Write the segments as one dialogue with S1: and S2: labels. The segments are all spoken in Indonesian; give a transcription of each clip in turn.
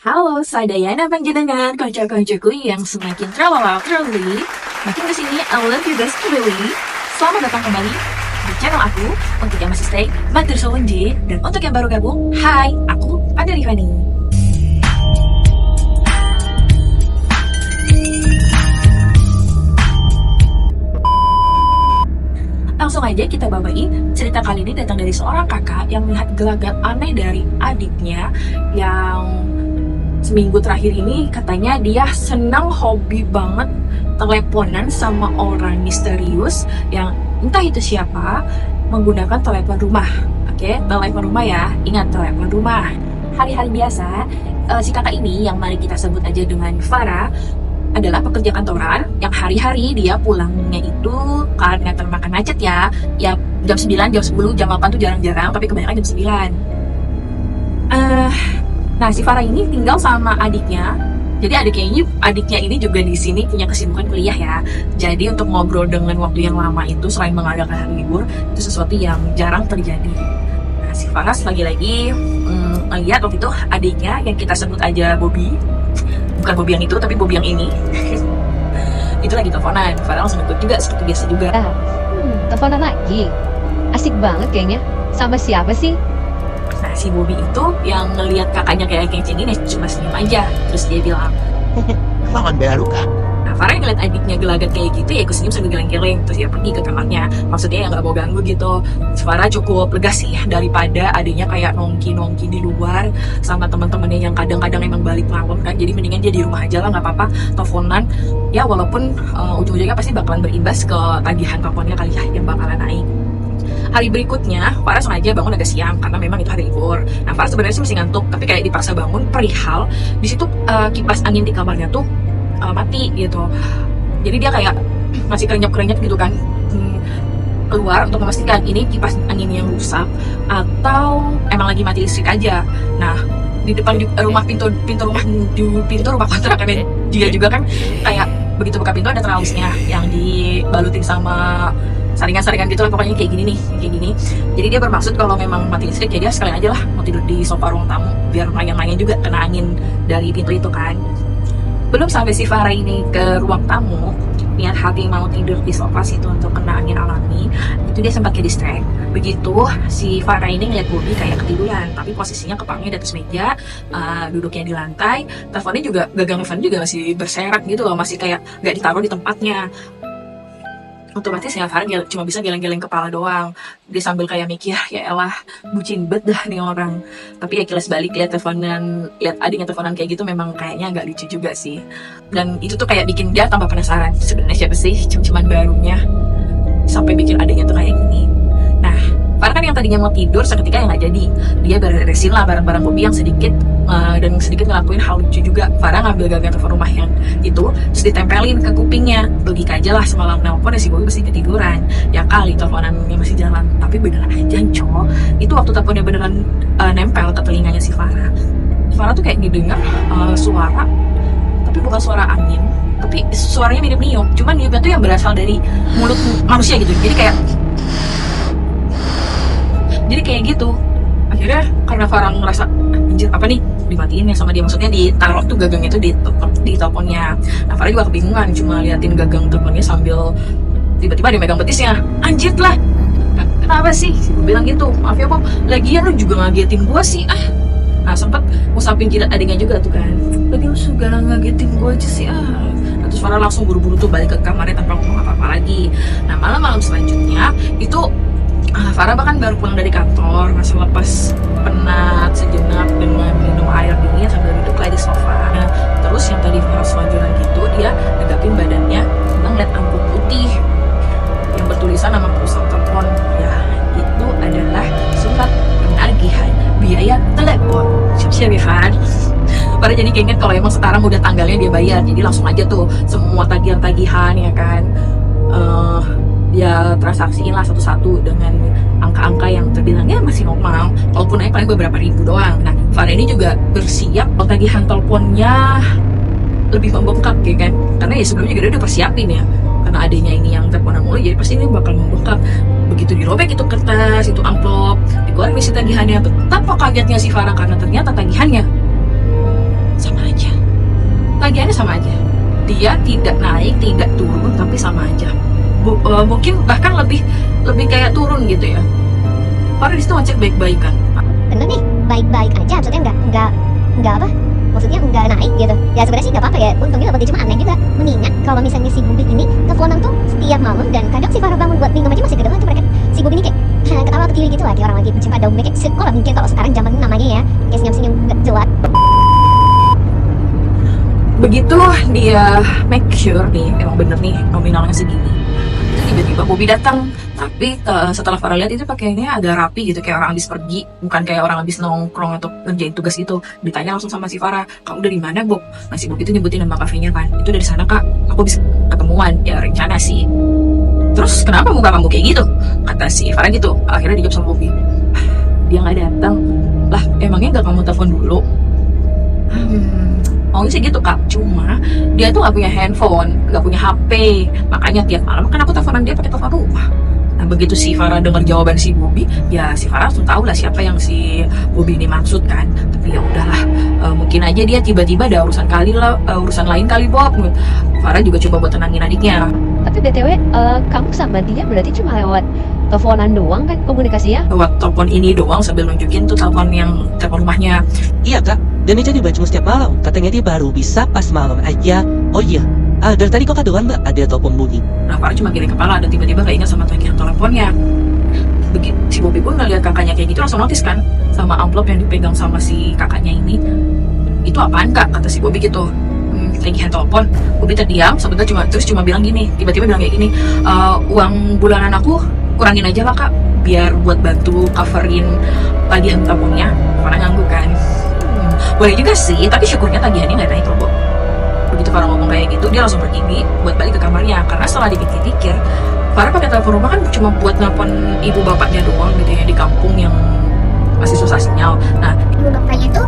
S1: Halo, saya Dayana panjenengan konco-koncoku yang semakin tralala truly. Makin kesini, I love you guys truly. Selamat datang kembali di channel aku. Untuk yang masih stay, matur suwun J. Dan untuk yang baru gabung, hai, aku Pada Rifani. Langsung aja kita bawain cerita kali ini datang dari seorang kakak yang melihat gelagat aneh dari adiknya yang seminggu terakhir ini katanya dia senang hobi banget teleponan sama orang misterius yang entah itu siapa menggunakan telepon rumah. Oke, telepon rumah ya, ingat telepon rumah. Hari-hari biasa, si kakak ini yang mari kita sebut aja dengan Farah adalah pekerja kantoran yang hari-hari dia pulangnya itu karena termakan macet ya jam 9, jam 10, jam 8 tuh jarang-jarang, tapi kebanyakan jam 9. Nah, si Farah ini tinggal sama adiknya. Jadi adiknya ini juga di sini punya kesibukan kuliah ya. Jadi untuk ngobrol dengan waktu yang lama itu selain mengadakan hari libur, itu sesuatu yang jarang terjadi. Nah, si Farah lagi-lagi lihat waktu itu adiknya yang kita sebut aja Bobby. Bukan Bobby yang itu, tapi Bobby yang ini. Itu lagi teleponan. Farah langsung ikut juga seperti biasa juga.
S2: Teleponan lagi? Asik banget kayaknya. Sama siapa sih?
S1: Nah, si Bobby itu yang ngelihat kakaknya kayak kencingin ya cuma senyum aja. Terus dia bilang,
S3: Lawan baru kak.
S1: nah Farah ngeliat adiknya gelagat kayak gitu ya ikut senyum sambil geleng-geleng. Terus dia pergi ke kamarnya. Maksudnya ya nggak mau ganggu gitu. Farah cukup lega sih daripada adiknya kayak nongki-nongki di luar sama teman-temannya yang kadang-kadang emang balik malam kan. Jadi mendingan dia di rumah aja lah, nggak apa-apa teleponan. Ya walaupun ujung-ujungnya pasti bakalan berimbas ke tagihan teleponnya kali ya yang bakalan naik. Hari berikutnya, Farah sengaja bangun agak siang karena memang itu hari libur. Nah, Farah sebenarnya sih masih ngantuk, tapi kayak dipaksa bangun perihal di situ kipas angin di kamarnya tuh mati gitu. Jadi dia kayak masih kerenyap-kerenyap gitu kan. Keluar untuk memastikan ini kipas angin yang rusak atau emang lagi mati listrik aja. Nah, di depan rumah pintu rumah kontrakannya dia juga kan kayak begitu buka pintu ada teralisnya yang dibalutin sama saringan-saringan gitu lah, pokoknya kayak gini. Jadi dia bermaksud kalau memang mati listrik ya dia sekalian aja lah mau tidur di sofa ruang tamu biar main-main juga kena angin dari pintu itu kan. Belum sampai si Farah ini ke ruang tamu niat hati mau tidur di sofa situ untuk kena angin alami, itu dia sempat ke distract. Begitu si Farah ini ngeliat Bobby kayak ketiduran, tapi posisinya kepalanya di atas meja, duduknya di lantai, teleponnya juga gagang telepon juga masih berserak gitu loh, masih kayak nggak ditaruh di tempatnya. Otomatis ya Farah cuma bisa geleng-geleng kepala doang. Dia sambil kayak mikir, ya elah bucin bet dah nih orang. Tapi ya kilas balik lihat adiknya teleponan kayak gitu memang kayaknya agak lucu juga sih. Dan itu tuh kayak bikin dia tambah penasaran sebenarnya siapa sih cuman barunya sampai bikin adiknya tuh kayak gini. Nah, Farah kan yang tadinya mau tidur seketika yang nggak jadi. Dia beresin lah barang-barang Bobby yang sedikit ngelakuin hal lucu juga. Farah ngambil gagang telepon rumah yang itu terus ditempelin ke kupingnya. Logika aja lah semalam nelpon ya si Bobby pasti ketiduran. Ya kali teleponannya masih jalan. Tapi beneran aja cowok. Itu waktu teleponnya beneran nempel ke telinganya si Farah. Farah tuh kayak didengar suara, tapi bukan suara angin, tapi suaranya mirip niup. Cuman niupnya tuh yang berasal dari mulut manusia gitu. Jadi kayak gitu. Akhirnya karena Farah ngerasa anjir apa nih dimatiin ya sama dia, maksudnya ditaruh tuh gagangnya tuh di teleponnya. Nah Farah juga kebingungan cuma liatin gagang teleponnya sambil tiba-tiba dia megang betisnya. Anjir lah, kenapa sih? Gue bilang gitu, maaf ya Bob, lagian lu juga ngagetin gua sih Nah sempet ngusapin jidat adiknya juga tuh kan, lagi lu segala ngagetin gua aja sih Nah, terus Farah langsung buru-buru tuh balik ke kamarnya tanpa ngomong apa-apa lagi. Nah malam-malam selanjutnya itu Farah bahkan baru pulang dari kantor, masih lepas penat sejenak dengan minum air dingin sambil duduk di sofa. Nah, terus yang tadi Farah selonjoran gitu, dia negapin badannya ngeliat amplop putih yang bertulisan nama perusahaan telepon. Ya, itu adalah surat penagihan biaya telepon. Siap-siap ya kan? Farah jadi keinget kalau emang sekarang udah tanggalnya dia bayar, jadi langsung aja tuh semua tagihan-tagihan ya kan. Dia transaksiin lah satu-satu dengan angka-angka yang terbilangnya masih normal, walaupun naik paling beberapa ribu doang. Nah, Farah ini juga bersiap tagihan teleponnya lebih membengkak ya kan, karena ya sebelumnya juga dia udah persiapin ya, karena adanya ini yang teleponan mulu, jadi pasti ini bakal membengkak. Begitu dirobek itu kertas, itu amplop, dikeluarin isi tagihannya. Betapa kagetnya si Farah karena ternyata tagihannya tagihannya sama aja. Dia tidak naik, tidak turun, tapi sama aja. Mungkin bahkan lebih kayak turun gitu ya. Farah di situ ngecek baik-baik kan.
S4: Bener nih, baik-baik aja, maksudnya nggak apa, maksudnya nggak naik gitu. Ya sebenarnya sih nggak apa-apa ya, untungnya dapet, cuma aneh juga. Mengingat kalau misalnya si Bubi ini teleponan tuh setiap malam, dan kadang si Farah bangun buat minum aja masih kedengeran tuh mereka, si Bubi ini kayak ketawa ke kiri gitu lagi, orang lagi berjumpa daunnya kayak sekolah mungkin kalau sekarang zaman namanya ya, kayak senyum-senyum nggak jelas.
S1: Begitu dia make sure nih emang bener nih nominalnya segini, itu tiba-tiba Bobby datang. Tapi setelah Farah lihat itu pakaiannya agak rapi gitu, kayak orang habis pergi, bukan kayak orang habis nongkrong atau ngerjain tugas gitu. Ditanya langsung sama si Farah, kamu dari mana, Bob? Nah, si Bob itu nyebutin nama kafenya kan, itu dari sana kak, aku bisa ketemuan, ya rencana sih. Terus kenapa muka kamu kayak gitu? Kata si Farah gitu. Akhirnya dijawab sama Bobby, dia nggak datang. Lah emangnya nggak kamu telepon dulu? Maunya sih gitu kak, cuma dia tuh nggak punya handphone, nggak punya HP, makanya tiap malam kan aku teleponan dia pakai telepon rumah. Nah begitu si Farah dengar jawaban si Bobby, ya si Farah langsung tahu lah siapa yang si Bobby ini maksud kan. Tapi ya udahlah, mungkin aja dia tiba-tiba ada urusan lain kali Bob. Farah juga coba buat tenangin adiknya.
S2: Tapi BTW, kamu sama dia berarti cuma lewat teleponan doang kan komunikasinya?
S1: Lewat telepon ini doang sambil nunjukin tuh telepon rumahnya.
S5: Iya kak, dan itu juga cuma setiap malam. Katanya dia baru bisa pas malam aja. Oh iya, dari tadi kok kadoan nggak ada telepon bunyi?
S1: Nah Farah cuma giring kepala dan tiba-tiba gak ingat sama tagihan teleponnya. Begitu si Bobby pun ngeliat kakaknya kayak gitu langsung notice kan sama amplop yang dipegang sama si kakaknya ini. Itu apaan kak? Kata si Bobby gitu. Tagihan telepon. Bobby terdiam sebentar, cuma bilang gini, tiba-tiba bilang kayak gini, uang bulanan aku kurangin aja lah kak, biar buat bantu coverin tagihan teleponnya. Farah ngangguk kan. Boleh juga sih, tapi syukurnya tagihannya nggak naik loh Bob. Begitu Farah ngomong kayak gitu, dia langsung pergi buat balik ke kamarnya. Karena setelah dipikir-pikir, Farah pakai telepon rumah kan cuma buat nelpon ibu bapaknya doang gitu ya, di kampung yang masih susah sinyal. Nah
S4: Ibu bapaknya tuh,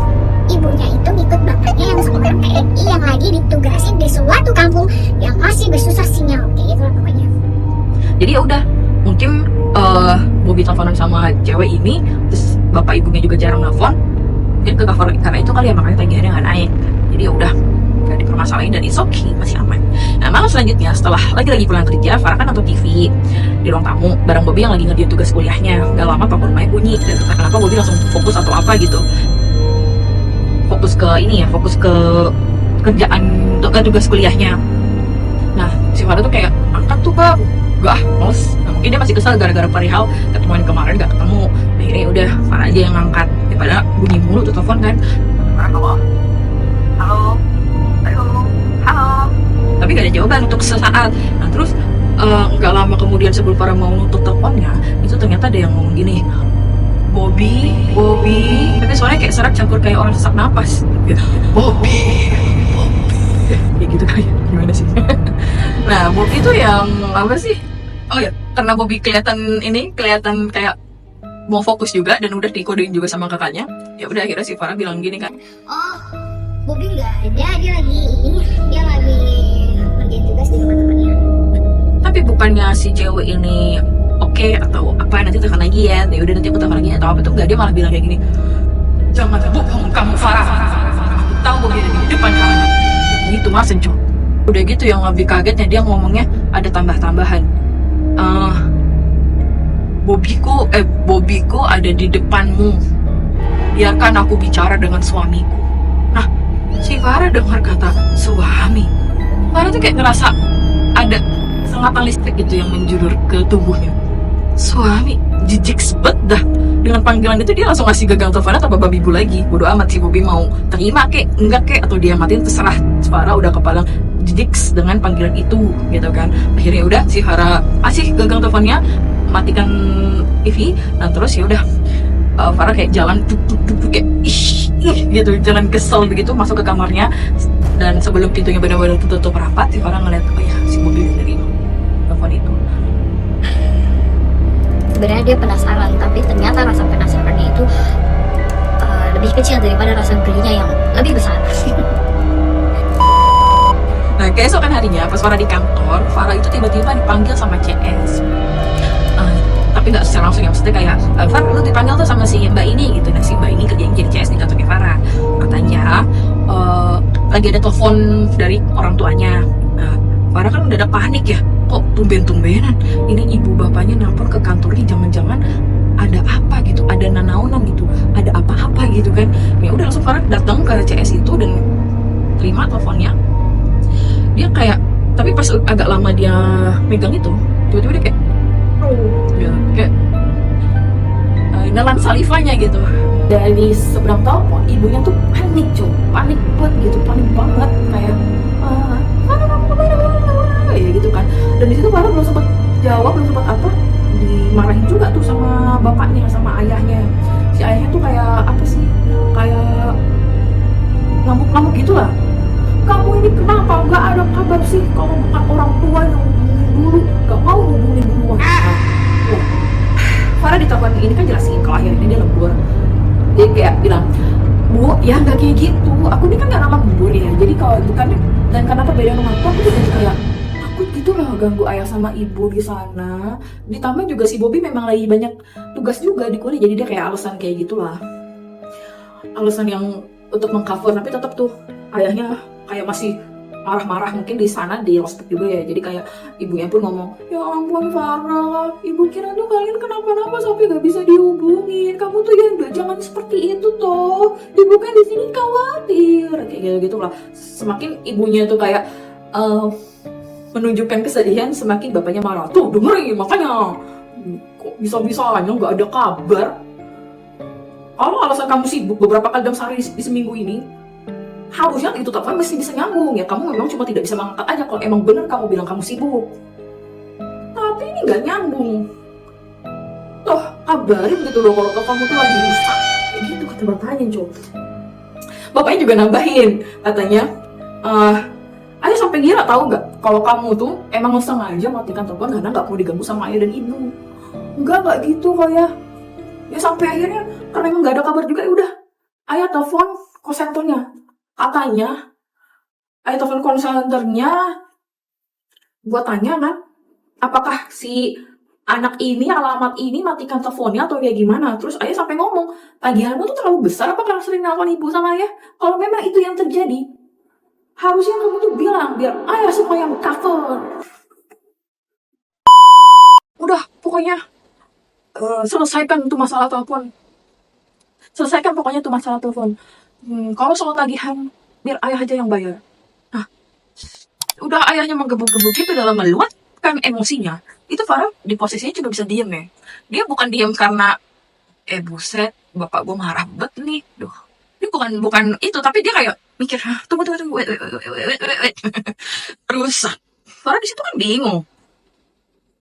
S4: ibunya itu ngikut bapaknya yang seorang TNI yang lagi ditugasin di suatu kampung yang masih bersusah sinyal, kayak gitu lah pokoknya.
S1: jadi ya udah, mungkin Bobby teleponan sama cewek ini, terus bapak ibunya juga jarang nelfon, mungkin ke cover karena itu kali ya, makanya tagihannya nggak naik. Jadi ya udah, nggak dipermasalahin dan it's okay, masih aman. Nah malam selanjutnya setelah lagi pulang kerja, Farah kan nonton TV di ruang tamu bareng Bobby yang lagi ngerjain tugas kuliahnya. Gak lama telepon rumahnya bunyi, dan entah kenapa Bobby langsung fokus atau apa gitu, fokus ke kerjaan, ke tugas kuliahnya. Nah si Farah tuh kayak, angkat tuh bang, gak males. Nah, mungkin dia masih kesel gara-gara perihal ketemuan kemarin gak ketemu. Akhirnya udah Farah aja yang ngangkat, daripada bunyi mulu tuh telepon kan. Halo, tapi gak ada jawaban untuk sesaat. Nah terus nggak lama kemudian sebelum Farah mau nutup teleponnya, itu ternyata ada yang ngomong gini, Bobby, tapi suaranya kayak serak campur kayak orang sesak napas gitu. Bobby, kayak gitu kayak gimana sih? Nah Bobby itu yang apa sih? Oh ya, karena Bobby kelihatan kayak mau fokus juga dan udah dikodein juga sama kakaknya. Ya udah akhirnya si Farah bilang gini kan,
S4: Oh, Bobby nggak ada, dia lagi ngerjain tugas di teman-temannya.
S1: tapi bukannya si cewek ini oke atau apa, nanti tekan lagi ya udah nanti aku tekan lagi atau apa tuh, nggak, dia malah bilang kayak gini, jangan bohong kamu Farah, aku tahu Bobby ada di depan kamu. Gitu mas Enco. Udah gitu yang lebih kagetnya dia ngomongnya ada tambah-tambahan, Bobbyku ada di depanmu, biarkan aku bicara dengan suamiku. Nah si Farah dengar kata suami, Farah tuh kayak ngerasa ada sengatan listrik gitu yang menjulur ke tubuhnya. Suami, jijik sebet dah. Dengan panggilan itu dia langsung ngasih gagang teleponnya tanpa babi bu lagi. Bodo amat si Bobby mau terima kek, enggak kek, atau dia matiin, terserah. Farah udah kepala jijik dengan panggilan itu gitu kan. Akhirnya udah si Farah kasih gagang teleponnya, matikan TV. Nah terus ya udah, Farah kayak jalan kayak gitu, jalan kesel begitu masuk ke kamarnya. Dan sebelum pintunya benar-benar tutup rapat, si Farah ngeliat, oh ya si Bobby dari telepon itu.
S4: Sebenarnya dia penasaran, tapi ternyata rasa penasarannya itu lebih kecil daripada rasa gelinya yang lebih besar.
S1: Nah keesokan harinya pas Farah di kantor, Farah itu tiba-tiba dipanggil sama CS. Tapi nggak secara langsung ya, maksudnya kayak, Farah lu dipanggil tuh sama si mbak ini gitu. Nah si mbak ini kerjanya jadi CS di kantornya Farah. Katanya lagi ada telepon dari orang tuanya. Nah, Farah kan udah ada panik ya, kok tumben-tumbenan ini ibu bapaknya nelpon ke kantornya, jangan-jangan ada apa gitu, ada nanaunan gitu, ada apa-apa gitu kan. Ya udah langsung Farah datang ke CS itu dan terima teleponnya. Dia kayak, tapi pas agak lama dia megang itu, tiba-tiba dia kayak ya, kayak nelan salivanya gitu. Dari seberang telepon ibunya tuh panik cuy, panik banget gitu, panik banget kayak ya gitu kan. Dan di situ Farah belum sempat jawab, belum sempat apa, dimarahin juga tuh sama bapaknya, sama ayahnya. Si ayahnya tuh kayak apa sih, kayak ngamuk-ngamuk gitulah. Kamu ini kenapa nggak ada kabar sih, kalau bukan orang tua yang hubungin dulu, nggak mau hubungin duluan. Nah, Farah di telepon ini kan jelasin kalau akhirnya dia lembur. Dia kayak bilang, Bu, ya nggak kayak gitu, aku ini kan nggak nama lembur ya, jadi kalau bukannya, dan karena perbedaan rumah tua, aku tuh jadi kayak takut gitu lah ganggu ayah sama ibu di sana. Ditambah juga si Bobby memang lagi banyak tugas juga di kuliah, jadi dia kayak alasan kayak gitulah, alasan yang untuk mengcover. Tapi tetap tuh ayahnya kayak masih marah-marah, mungkin di sana di ospek juga ya. Jadi kayak ibunya pun ngomong, ya ampun Farah, ibu kira tuh kalian kenapa-napa sampai gak bisa dihubungin. Kamu tuh ya udah jangan seperti itu toh, ibu kan di sini khawatir, kayak gitu lah. Semakin ibunya tuh kayak menunjukkan kesedihan, semakin bapaknya marah. Tuh dengerin, makanya kok bisa-bisanya nggak ada kabar. Kalau alasan kamu sibuk beberapa kali dalam sehari di seminggu ini, harusnya itu telepon mesti bisa nyambung ya. Kamu memang cuma tidak bisa mengangkat aja kalau emang bener kamu bilang kamu sibuk. Tapi ini nggak nyambung. Toh kabarin gitu loh kalau kamu tuh lagi rusak. Kayak gitu kata bapaknya, Cok. Bapaknya juga nambahin, katanya, ayah sampai gila tahu nggak kalau kamu tuh emang sengaja matikan telepon karena nggak mau diganggu sama ayah dan ibu. Nggak gitu kok ya. Ya sampai akhirnya karena emang nggak ada kabar juga, ya udah ayah telepon call centernya. Katanya ayah telepon call centernya buat tanya kan, apakah si anak ini, alamat ini matikan teleponnya atau kayak gimana. Terus ayah sampai ngomong, tagihanmu tuh terlalu besar apa karena sering nelfon ibu sama ayah? Kalau memang itu yang terjadi, harusnya kamu tuh bilang biar ayah supaya cover. Udah pokoknya selesaikan itu masalah telepon. Selesaikan pokoknya itu masalah telepon. Kalau soal tagihan biar ayah aja yang bayar. Nah, udah ayahnya menggebuk-gebuk gitu dalam meluapkan emosinya. Itu Farah di posisinya juga bisa diem ya. Dia bukan diem karena buset, bapak gue marah banget nih. Duh. Dia bukan itu, tapi dia kayak mikir, tunggu, wait. Rusak. Farah di situ kan bingung.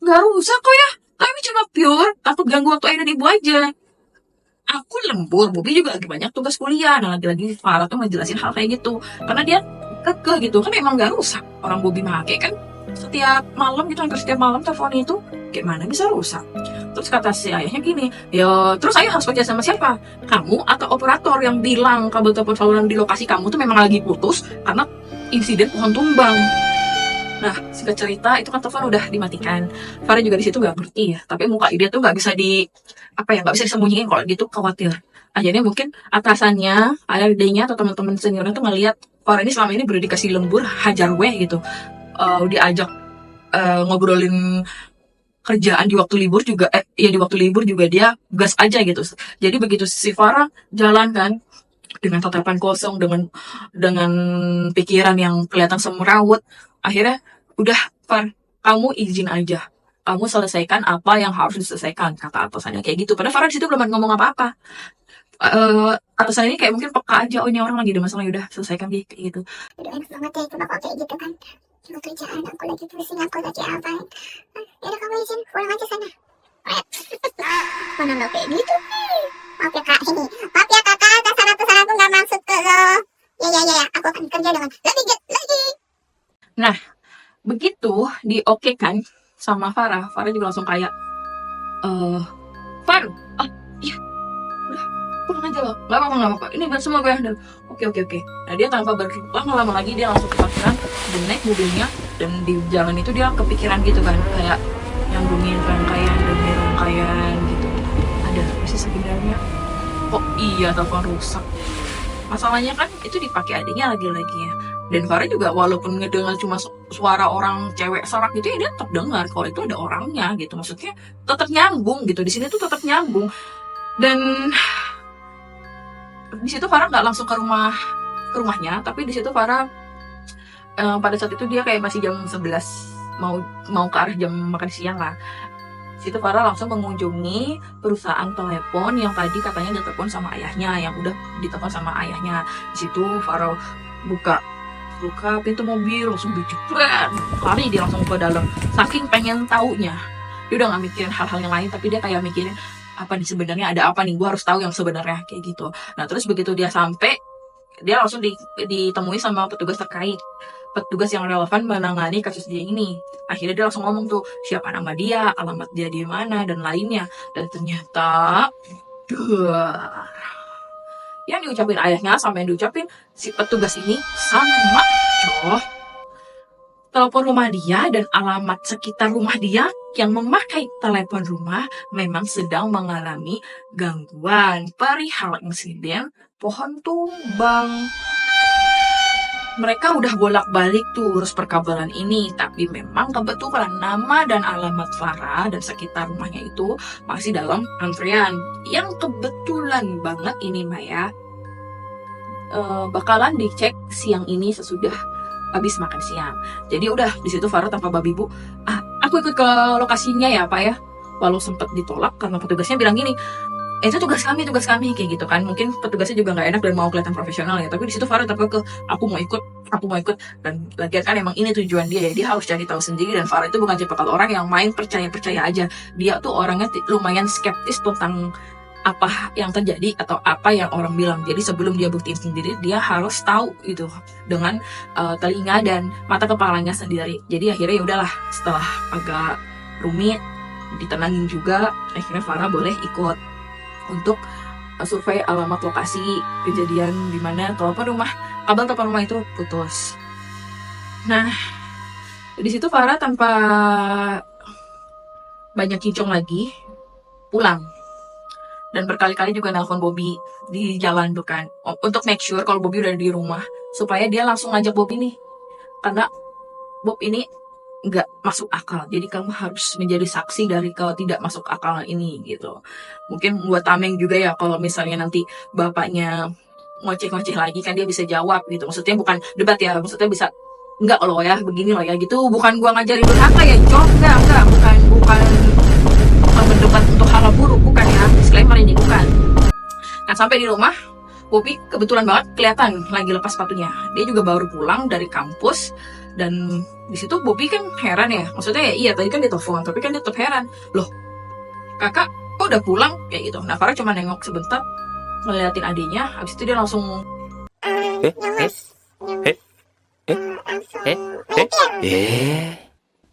S1: Nggak rusak kok ya, tapi cuma pure takut ganggu waktu ayah dan ibu aja. Aku lembur, Bobby juga lagi banyak tugas kuliah. Nah lagi-lagi Farah tuh ngejelasin hal kayak gitu karena dia kekeh gitu kan, emang nggak rusak. Orang Bobby make kan setiap malam gitu, hampir setiap malam telepon itu, gimana bisa rusak. Terus kata si ayahnya gini, ya terus ayah harus percaya sama siapa? Kamu atau operator yang bilang kabel telepon saluran di lokasi kamu tuh memang lagi putus karena insiden pohon tumbang. Nah, singkat cerita itu kan telepon udah dimatikan. Farah juga di situ nggak ngerti ya, tapi muka dia tuh nggak bisa nggak bisa disembunyiin kalau dia tuh khawatir. Akhirnya mungkin atasannya, adanya atau teman-teman seniornya tuh ngelihat Farah ini selama ini udah dikasih lembur, hajar weh gitu. Diajak ngobrolin kerjaan di waktu libur juga, di waktu libur juga dia gas aja gitu. Jadi begitu si Farah jalan kan dengan tatapan kosong, dengan pikiran yang kelihatan semrawut, akhirnya udah Far, kamu izin aja, kamu selesaikan apa yang harus diselesaikan, kata atasannya kayak gitu. Padahal Farah di situ belum ngomong apa-apa. Atasan ini kayak mungkin peka aja, oh ini orang lagi ada masalah, udah selesaikan kayak gitu.
S4: Aduh enak banget ya itu bapak kayak gitu kan. Cuma kerjaan aku lagi pusing, aku lagi apa. Yaudah kamu izin pulang aja sana. Mana nggak kayak gitu. Maaf ya kak, maaf ya kakak, kesalahan aku nggak maksud ke lo. Ya, aku akan kerja dengan lebih lagi.
S1: Nah, begitu diokekan sama Farah juga langsung kayak, Far, iya, udah pulang aja loh, nggak apa-apa, ini buat semua gue handle. Oke. Nah dia tanpa berlama-lama lagi dia langsung ke parkiran dan naik mobilnya, dan di jalan itu dia kepikiran gitu kan, kayak nyambungin rangkaian demi rangkaian gitu. Ada sih sebenarnya, kok iya telepon rusak. masalahnya kan itu dipakai adiknya lagi-lagi ya. Dan Farah juga walaupun ngedengar cuma suara orang cewek sorak gitu ya, dia tetap dengar kalau itu ada orangnya gitu. Maksudnya tetap nyambung gitu, di sini tuh tetap nyambung. Dan di situ Farah nggak langsung ke rumahnya, tapi di situ Farah pada saat itu dia kayak masih jam 11, mau ke arah jam makan siang lah. Di situ Farah langsung mengunjungi perusahaan telepon yang tadi katanya ditelepon sama ayahnya, yang udah ditelepon sama ayahnya. Di situ Farah buka pintu mobil, langsung dijepret, lari dia langsung ke dalam, saking pengen taunya. Dia udah gak mikirin hal-hal yang lain, tapi dia kayak mikirin apa nih sebenarnya, ada apa nih, gue harus tahu yang sebenarnya kayak gitu. Nah terus begitu dia sampai, dia langsung ditemui sama petugas terkait, petugas yang relevan menangani kasus dia ini. Akhirnya dia langsung ngomong tuh siapa nama dia, alamat dia di mana, dan lainnya. Dan ternyata yang diucapin ayahnya sama yang diucapin si petugas ini sama, coy. Telepon rumah dia dan alamat sekitar rumah dia yang memakai telepon rumah memang sedang mengalami gangguan perihal insiden pohon tumbang. Mereka udah bolak-balik tuh urus perkabelan ini, tapi memang kebetulan nama dan alamat Farah dan sekitar rumahnya itu masih dalam antrean. Yang kebetulan banget ini Maya bakalan dicek siang ini sesudah habis makan siang. Jadi udah di situ Farah tanpa babi bu, aku ikut ke lokasinya ya Pak ya. Walau sempat ditolak karena petugasnya bilang gini, itu tugas kami kayak gitu kan. Mungkin petugasnya juga nggak enak dan mau kelihatan profesional ya, tapi di situ Farah tetap ke aku mau ikut. Dan lagian kan emang ini tujuan dia ya, dia harus cari tahu sendiri. Dan Farah itu bukan tipikal orang yang main percaya aja. Dia tuh orangnya lumayan skeptis tentang apa yang terjadi atau apa yang orang bilang. Jadi sebelum dia buktiin sendiri, dia harus tahu itu dengan telinga dan mata kepalanya sendiri. Jadi akhirnya ya udahlah, setelah agak rumit, ditenangin juga, akhirnya Farah boleh ikut untuk survei alamat lokasi kejadian di mana kabel telepon rumah itu putus. Nah, di situ Farah tanpa banyak kincong lagi pulang. Dan berkali-kali juga nelpon Bobby di jalan tuh kan, untuk make sure kalau Bobby udah di rumah, supaya dia langsung ngajak Bobby nih. Karena Bob ini nggak masuk akal, jadi kamu harus menjadi saksi dari kalau tidak masuk akal ini gitu. Mungkin buat tameng juga ya, kalau misalnya nanti bapaknya ngoceh-ngoceh lagi kan dia bisa jawab gitu. Maksudnya bukan debat ya, maksudnya bisa enggak loh ya, begini loh ya gitu. Bukan gua ngajarin durhaka ya, Cok. Enggak, bukan mendebat untuk hal buruk, bukan ya. Disclaimer ini bukan. Nah, sampai di rumah, Bobby kebetulan banget kelihatan lagi lepas sepatunya. Dia juga baru pulang dari kampus. Dan di situ Bobby kan heran ya, maksudnya ya iya tadi kan dia telepon, tapi kan dia tetap heran, loh kakak kok udah pulang kayak gitu. Nah Farah cuma nengok sebentar, ngeliatin adiknya, habis itu dia langsung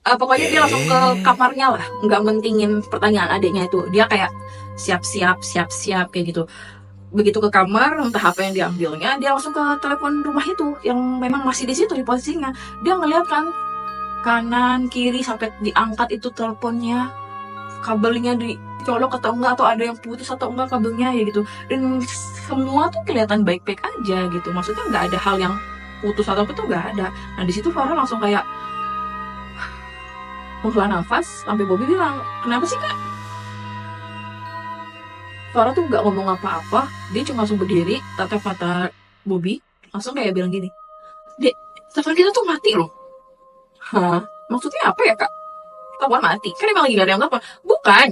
S1: pokoknya dia langsung ke kamarnya lah, nggak mentingin pertanyaan adiknya itu. Dia kayak siap-siap kayak gitu. Begitu ke kamar, entah apa yang diambilnya, dia langsung ke telepon rumah itu yang memang masih di situ di posisinya. Dia ngeliat kan kanan kiri sampai diangkat itu teleponnya, kabelnya dicolok atau enggak, atau ada yang putus atau enggak kabelnya ya gitu. Dan semua tuh kelihatan baik-baik aja gitu. Maksudnya nggak ada hal yang putus atau apa tuh nggak ada. Nah di situ Farah langsung kayak menghela nafas, sampai Bobby bilang, kenapa sih kak? Farah tuh gak ngomong apa-apa, dia cuma langsung berdiri, tatap mata Bobby, langsung kayak bilang gini, Dek, telepon kita tuh mati loh. Hah? Maksudnya apa ya kak? Telepon mati? Kan emang lagi gak ada yang telepon. Bukan,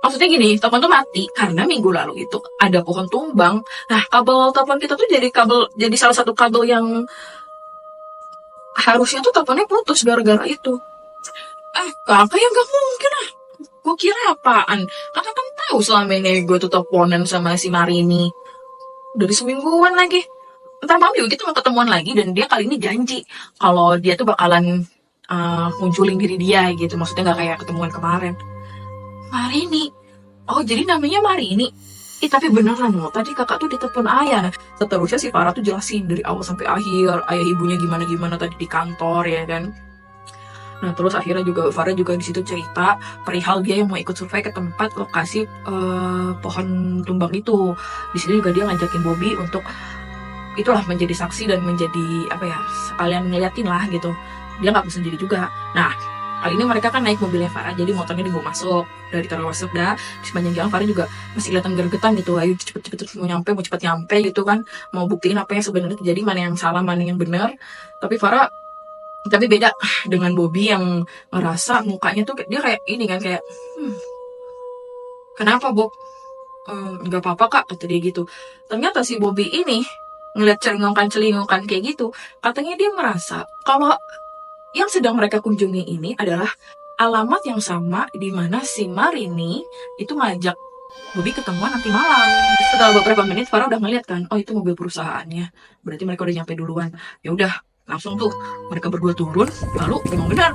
S1: maksudnya gini, telepon tuh mati karena minggu lalu itu ada pohon tumbang. Nah, kabel telepon kita tuh jadi salah satu kabel yang harusnya tuh teleponnya putus gara-gara itu. Kakak ya gak mungkin lah. Gue kira apaan? Kakak kan tahu selama ini gue tuh teleponan sama si Marini dari semingguan lagi. Ntar malam juga kita mau ketemuan lagi, dan dia kali ini janji kalau dia tuh bakalan munculin diri dia gitu. Maksudnya gak kayak ketemuan kemarin. Marini? Oh jadi namanya Marini? Tapi beneran loh, tadi kakak tuh ditelepon ayah. Seterusnya si Farah tuh jelasin dari awal sampai akhir, ayah ibunya gimana tadi di kantor ya kan. Nah terus akhirnya juga Farah juga di situ cerita perihal dia yang mau ikut survei ke tempat lokasi pohon tumbang itu. Di sini juga dia ngajakin Bobby untuk itulah menjadi saksi dan menjadi apa ya, sekalian ngeliatin lah gitu. Dia nggak sendiri juga. Nah, kali ini mereka kan naik mobilnya Farah, jadi motornya dibawa masuk. Dari taruh masuk dah, di sepanjang jalan Farah juga masih kelihatan gergetan gitu. Ayo cepet-cepet mau cepet nyampe gitu kan, mau buktiin apa yang sebenarnya terjadi, mana yang salah, mana yang benar. Tapi beda dengan Bobby yang ngerasa mukanya tuh dia kayak ini kan, kayak kenapa Bob? Nggak apa-apa kak, kata dia gitu. Ternyata si Bobby ini ngeliat celingokan kayak gitu, katanya dia merasa kalau yang sedang mereka kunjungi ini adalah alamat yang sama di mana si Marini itu ngajak Bobby ketemuan nanti malam. Setelah beberapa menit Farah udah ngeliat kan, oh itu mobil perusahaannya, berarti mereka udah nyampe duluan. Ya udah, langsung tuh mereka berdua turun. Lalu memang benar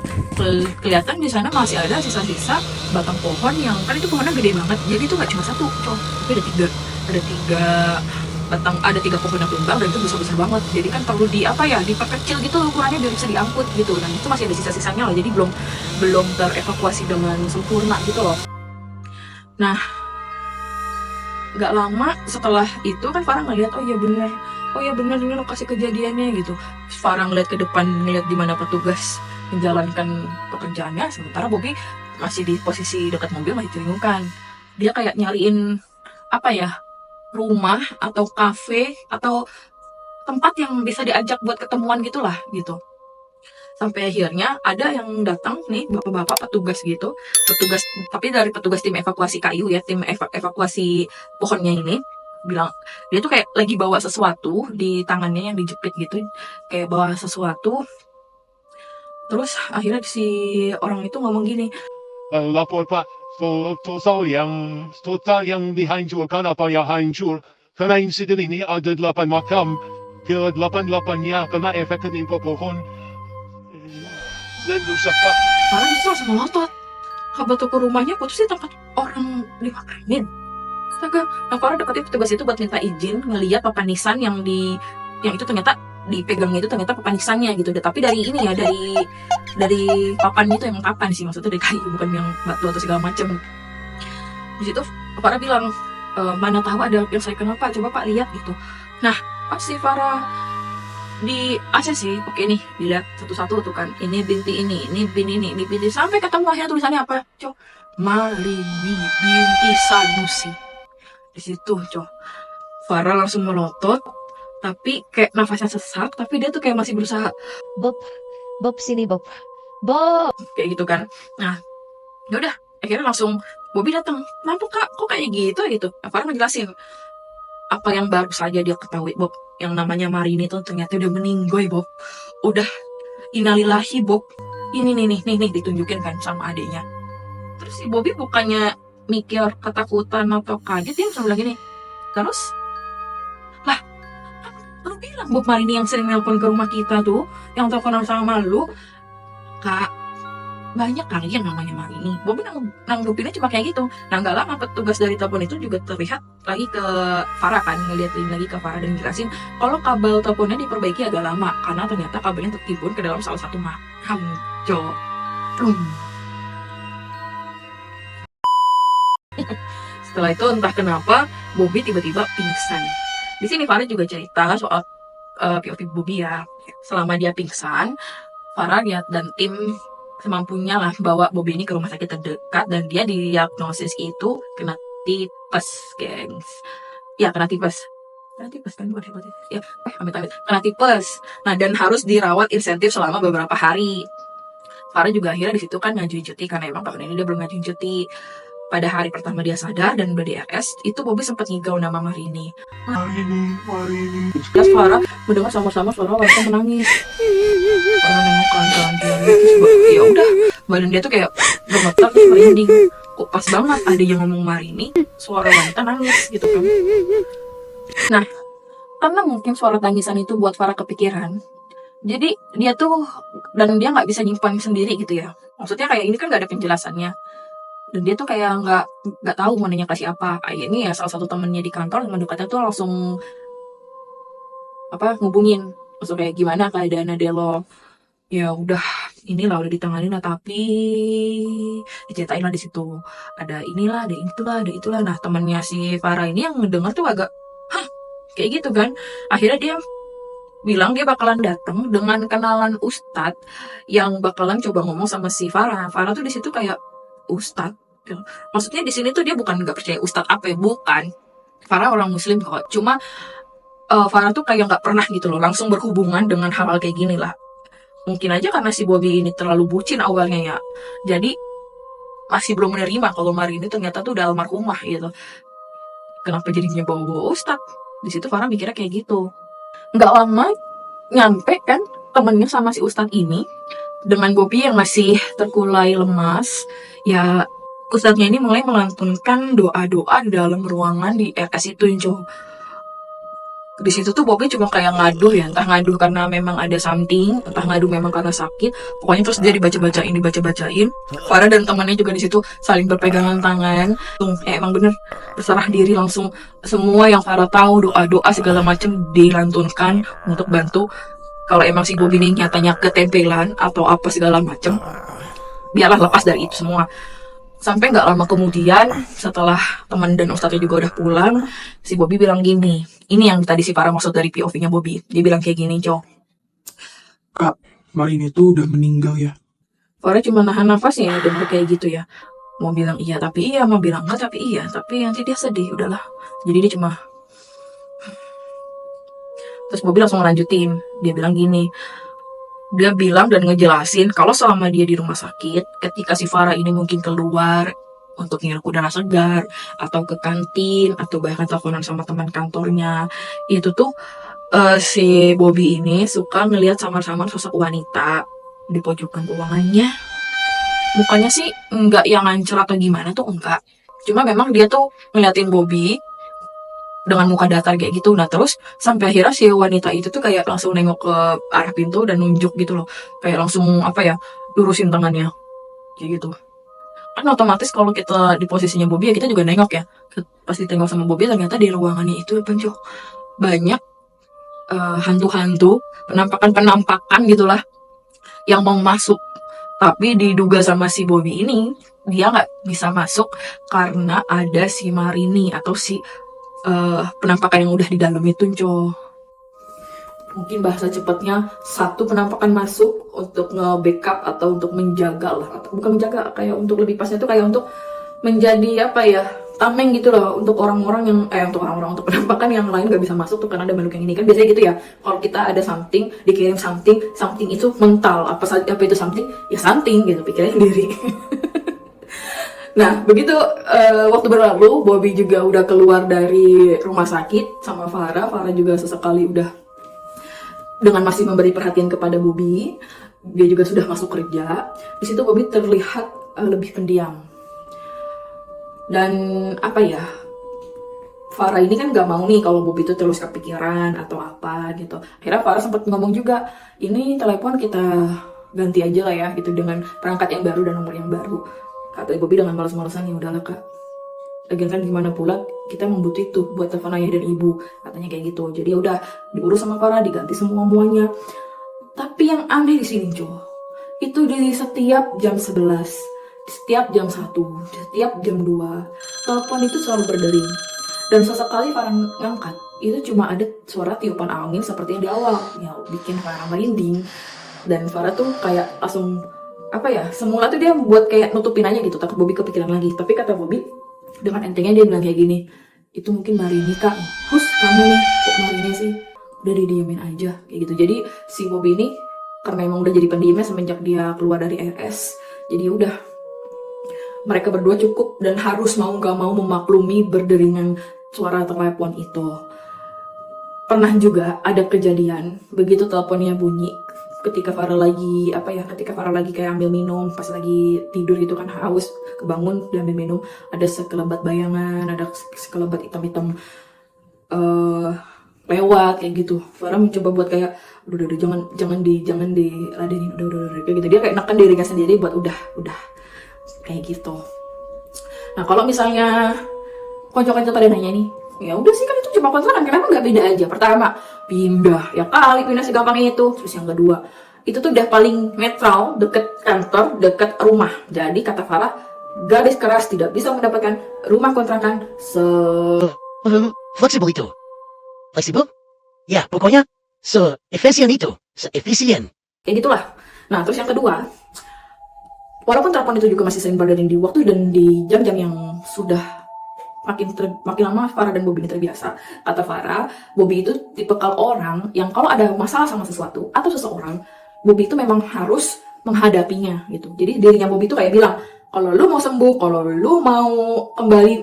S1: kelihatan di sana masih ada sisa-sisa batang pohon yang kan itu pohonnya gede banget. Jadi itu nggak cuma satu, tapi ada tiga batang, ada 3 pohon yang tumbang dan itu besar-besar banget. Jadi kan perlu diperkecil gitu ukurannya biar bisa diangkut gitu. Dan itu masih ada sisa-sisanya lah, jadi belum terevakuasi dengan sempurna gitu loh. Nah, nggak lama setelah itu kan Farah ngeliat, oh ya benar ini lokasi kejadiannya gitu. Farah ngeliat ke depan, ngeliat di mana petugas menjalankan pekerjaannya, sementara Bobby masih di posisi dekat mobil, masih celingukan. Dia kayak nyariin rumah atau kafe atau tempat yang bisa diajak buat ketemuan gitulah gitu. Sampai akhirnya ada yang datang nih, bapak-bapak petugas gitu, tapi dari petugas tim evakuasi kayu ya, tim evakuasi pohonnya ini, bilang dia tuh kayak lagi bawa sesuatu di tangannya yang dijepit gitu, kayak bawa sesuatu. Terus akhirnya si orang itu ngomong gini,
S6: lapor Pak, total yang dihancurkan apa yang hancur. Karena insiden ini ada 8 makam, ke 8-8-nya kena efek menimpa pohon. Dan rusak Pak.
S1: Farah justru langsung melotot. Kabel toko rumahnya putus di tempat orang dimakamin. Astaga, nah Farah deketin petugas itu buat minta izin ngeliat papan nisan yang itu ternyata dipegangnya itu ternyata papan nisannya gitu. Tapi dari ini ya, dari papannya itu emang papan sih, maksudnya dari kayu, bukan yang batu atau segala macem. Di situ Farah bilang, mana tahu ada yang saya kenal Pak, coba Pak lihat gitu. Nah, pas si Farah di AC sih, oke nih, dilihat satu-satu tuh kan, ini binti ini binti, sampai ketemu akhirnya tulisannya apa, Marini binti Sanusi. Di situ, Farah langsung melotot, tapi kayak nafasnya sesak, tapi dia tuh kayak masih berusaha,
S2: Bob sini Bob,
S1: kayak gitu kan. Nah, yaudah, akhirnya langsung Bobby datang. Kenapa kak, kok kayak gitu? Farah ngejelasin apa yang baru saja dia ketahui, Bob. Yang namanya Marini tuh ternyata udah meninggoy, Bob. Udah innalillahi, Bob. Ini nih, ditunjukin kan sama adiknya. Terus si Bobby bukannya mikir ketakutan atau kaget, dia langsung bilang gini, terus? Lah, lu bilang Bob Marini yang sering nelpon ke rumah kita tuh, yang teleponan sama lu, kak, banyak kali yang namanya Marini. Bobby nanggupinnya cuma kayak gitu. Nah, nggak lama petugas dari telepon itu juga terlihat lagi ke Farah kan, ngeliatin lagi ke Farah dan jelasin kalau kabel teleponnya diperbaiki agak lama karena ternyata kabelnya tertimbun ke dalam salah satu makam. Setelah itu entah kenapa Bobby tiba-tiba pingsan. Di sini Farah juga cerita soal POV Bobby ya. Selama dia pingsan, Farah lihat dan tim semampunya lah bawa Bobby ini ke rumah sakit terdekat, dan dia didiagnosis itu kena tipes, gengs. Ya, kena tipes kan, bukan hepatitis. Ya, amit-amit. Kena tipes. Nah, dan harus dirawat insentif selama beberapa hari. Farah juga akhirnya di situ kan ngajuin cuti, karena emang tahun ini dia belum ngajuin cuti. Pada hari pertama dia sadar dan udah di RS, itu Bobby sempat ngigau nama Marini.
S6: Marini.
S1: Terus Farah mendengar sama-sama suara wanita menangis. Farah nengok kanan terus ya udah, badan dia tuh kayak gemetar terus merinding. Kok pas banget ada yang ngomong Marini, suara wanita nangis gitu kan. Nah, karena mungkin suara tangisan itu buat Farah kepikiran, jadi dia tuh, dan dia nggak bisa nyimpan sendiri gitu ya. Maksudnya kayak ini kan nggak ada penjelasannya. Dan dia tuh kayak nggak tahu mau nanya ke siapa. Ini ya salah satu temennya di kantor yang mendekatnya tuh langsung ngubungin, langsung kayak gimana keadaan Adelo. Ya udah, inilah udah ditangani lah, tapi diceritain lah di situ ada inilah, ada itulah. Nah, temannya si Farah ini yang mendengar tuh agak kayak gitu kan. Akhirnya dia bilang dia bakalan datang dengan kenalan Ustadz yang bakalan coba ngomong sama si Farah. Farah tuh di situ kayak Ustadz, gitu. Maksudnya di sini tuh dia bukan nggak percaya Ustadz apa ya, bukan. Farah orang Muslim kok. Cuma Farah tuh kayak nggak pernah gitu loh langsung berhubungan dengan hal-hal kayak gini lah. Mungkin aja karena si Bobby ini terlalu bucin awalnya ya. Jadi masih belum menerima kalau Mari ini ternyata tuh udah almarhumah gitu. Kenapa jadinya bawa-bawa Ustadz? Di situ Farah mikirnya kayak gitu. Nggak lama nyampe kan temennya sama si Ustadz ini dengan Bobby yang masih terkulai lemas. Ya Ustadznya ini mulai melantunkan doa-doa di dalam ruangan di RS itu, Jo. Di situ tuh Bobby cuma kayak ngaduh ya, entah ngaduh karena memang ada something, entah ngaduh memang karena sakit. Pokoknya terus dia dibaca-bacain. Farah dan temannya juga di situ saling berpegangan tangan. Emang bener berserah diri langsung, semua yang Farah tahu, doa-doa segala macam dilantunkan untuk bantu. Kalau emang si Bobby ini nyatanya ketempelan atau apa segala macam, biarlah lepas dari itu semua. Sampai nggak lama kemudian, setelah teman dan ustadznya juga udah pulang, si Bobby bilang gini. Ini yang tadi si Farah maksud dari POV-nya Bobby. Dia bilang kayak gini, Jo.
S7: Kak, Marini itu udah meninggal ya?
S1: Farah cuma nahan nafasnya denger kayak gitu ya. Mau bilang iya tapi iya, mau bilang enggak tapi iya. Tapi nanti dia sedih, udahlah. Jadi dia cuma... Terus Bobby langsung lanjutin. Dia bilang gini. Dia bilang dan ngejelasin kalau selama dia di rumah sakit, ketika si Farah ini mungkin keluar untuk ngirup udara segar, atau ke kantin, atau bahkan teleponan sama teman kantornya, itu tuh si Bobby ini suka ngelihat samar-samar sosok wanita di pojokan ruangannya. Mukanya sih enggak yang ngancur atau gimana tuh, enggak. Cuma memang dia tuh ngeliatin Bobby dengan muka datar kayak gitu. Nah terus sampai akhirnya si wanita itu tuh kayak langsung nengok ke arah pintu dan nunjuk gitu loh, kayak langsung apa ya, lurusin tangannya kayak gitu. Kan otomatis kalau kita di posisinya Bobby ya kita juga nengok ya. Pasti tengok sama Bobby, ternyata di ruangannya itu banyak hantu-hantu, penampakan gitulah yang mau masuk. Tapi diduga sama si Bobby ini dia nggak bisa masuk karena ada si Marini atau si penampakan yang udah di dalam itu, Co. Mungkin bahasa cepatnya satu penampakan masuk untuk nge-backup atau untuk menjaga lah, atau bukan menjaga, kayak untuk lebih pasnya tuh kayak untuk menjadi apa ya, tameng gitu loh untuk orang-orang yang untuk penampakan yang lain gak bisa masuk tuh karena ada makhluk yang ini kan biasanya gitu ya. Kalau kita ada something, dikirim something itu mental, apa itu something ya something gitu, pikirnya sendiri. Nah, begitu waktu berlalu, Bobby juga udah keluar dari rumah sakit sama Farah. Farah juga sesekali udah dengan masih memberi perhatian kepada Bobby. Dia juga sudah masuk kerja. Di situ Bobby terlihat lebih pendiam. Dan apa ya? Farah ini kan gak mau nih kalau Bobby itu terus kepikiran atau apa gitu. Akhirnya Farah sempat ngomong juga, ini telepon kita ganti aja lah ya gitu dengan perangkat yang baru dan nomor yang baru. Kata Bobby dengan malas-malasan, ya udahlah Kak. Lagian kan gimana pula kita membutuh itu buat telepon ayah dan ibu, katanya kayak gitu. Jadi udah diurus sama Farah, diganti semuanya. Tapi yang aneh di sini, Jo, itu di setiap jam 11, setiap jam 1, setiap jam 2, telepon itu selalu berdering. Dan sesekali Farah ngangkat, itu cuma ada suara tiupan angin seperti yang di awal, yang bikin Farah merinding. Dan Farah tuh kayak langsung apa ya, semula tuh dia buat kayak nutupin aja gitu, takut Bobby kepikiran lagi. Tapi kata Bobby dengan entengnya dia bilang kayak gini, itu mungkin Marini Kak. Hus, kamu nih kok Marini sih, udah didiemin aja kayak gitu. Jadi si Bobby ini karena emang udah jadi pendiamnya semenjak dia keluar dari RS, jadi udah mereka berdua cukup dan harus mau gak mau memaklumi berderingan suara telepon itu. Pernah juga ada kejadian begitu teleponnya bunyi, ketika Farah lagi kayak ambil minum, pas lagi tidur gitu kan haus, kebangun dia ambil minum, ada sekelebat bayangan, ada sekelebat hitam-hitam lewat kayak gitu. Farah mencoba buat kayak udah jangan diladenin, udah kayak gitu. Dia kayak neken dirinya sendiri buat udah kayak gitu. Nah kalau misalnya konco-konco pada nanya nih, ya udah sih kan itu cuma kontrakan, kenapa nggak beda aja? Pertama, pindah ya kali, pindah segampang itu. Terus yang kedua, itu tuh udah paling netral, deket kantor, deket rumah. Jadi kata Farah, gadis keras tidak bisa mendapatkan rumah kontrakan
S3: Fleksibel itu. Fleksibel? Ya, pokoknya se-efisien itu. Se-efisien.
S1: Kayak gitulah. Nah, terus yang kedua, walaupun telepon itu juga masih sering bergadang di waktu dan di jam-jam yang sudah makin lama Farah dan Bobby ini terbiasa. Kata Farah, Bobby itu tipikal orang yang kalau ada masalah sama sesuatu atau seseorang, Bobby itu memang harus menghadapinya gitu. Jadi dirinya Bobby itu kayak bilang, kalau lu mau sembuh, kalau lu mau kembali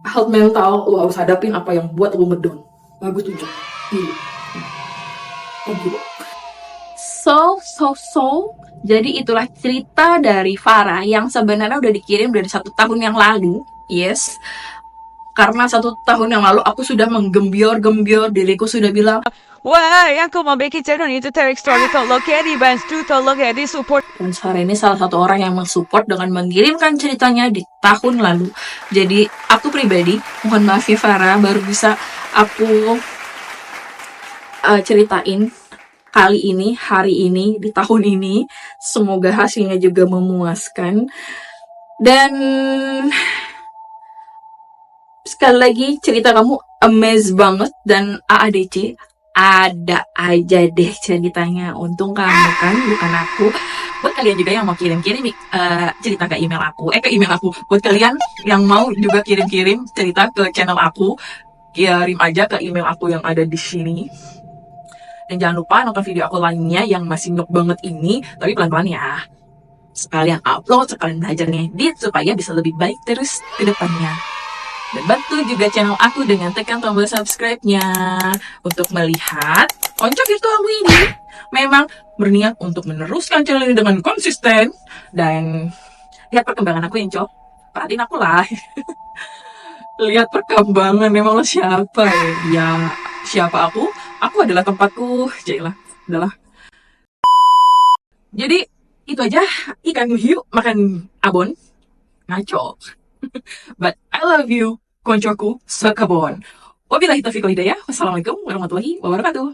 S1: health mental, lu harus hadapin apa yang buat lu ngedon. Bagus tuh, Jo. Iya. Thank you. So. Jadi itulah cerita dari Farah yang sebenarnya udah dikirim dari 1 tahun yang lalu. Yes. Karena 1 tahun yang lalu aku sudah menggembior-gembior, diriku sudah bilang,
S8: wah, aku mau bikin channel itu Terek Story tolong ya dibantu, tolong ya di support.
S1: dan Sarah ini salah satu orang yang mensupport dengan mengirimkan ceritanya di tahun lalu. Jadi aku pribadi, mohon maaf ya Farah, baru bisa aku ceritain kali ini, hari ini, di tahun ini. Semoga hasilnya juga memuaskan. Dan sekali lagi, cerita kamu amaze banget. Dan AADC, ada aja deh ceritanya. Untung kamu kan, bukan aku. Buat kalian juga yang mau kirim-kirim cerita ke email aku. Ke email aku. Buat kalian yang mau juga kirim-kirim cerita ke channel aku, kirim aja ke email aku yang ada di sini. Dan jangan lupa nonton video aku lainnya yang masih nyok banget ini, tapi pelan-pelan ya. Sekalian upload, sekalian belajar ngedit, supaya bisa lebih baik terus ke depannya. Dan bantu juga channel aku dengan tekan tombol subscribe-nya untuk melihat Onco Virtualku ini memang berniat untuk meneruskan channel ini dengan konsisten. Dan lihat perkembangan aku, Enco. Perhatiin aku lah. Lihat perkembangan, memang lo siapa ya? Ya, siapa aku? Aku adalah tempatku. Jailah, adalah. Jadi, itu aja. Ikan hiu makan abon. Ngaco. But I love you, koncoku sekebon. Wabillahi taufiq wal hidayah. Wassalamualaikum warahmatullahi wabarakatuh.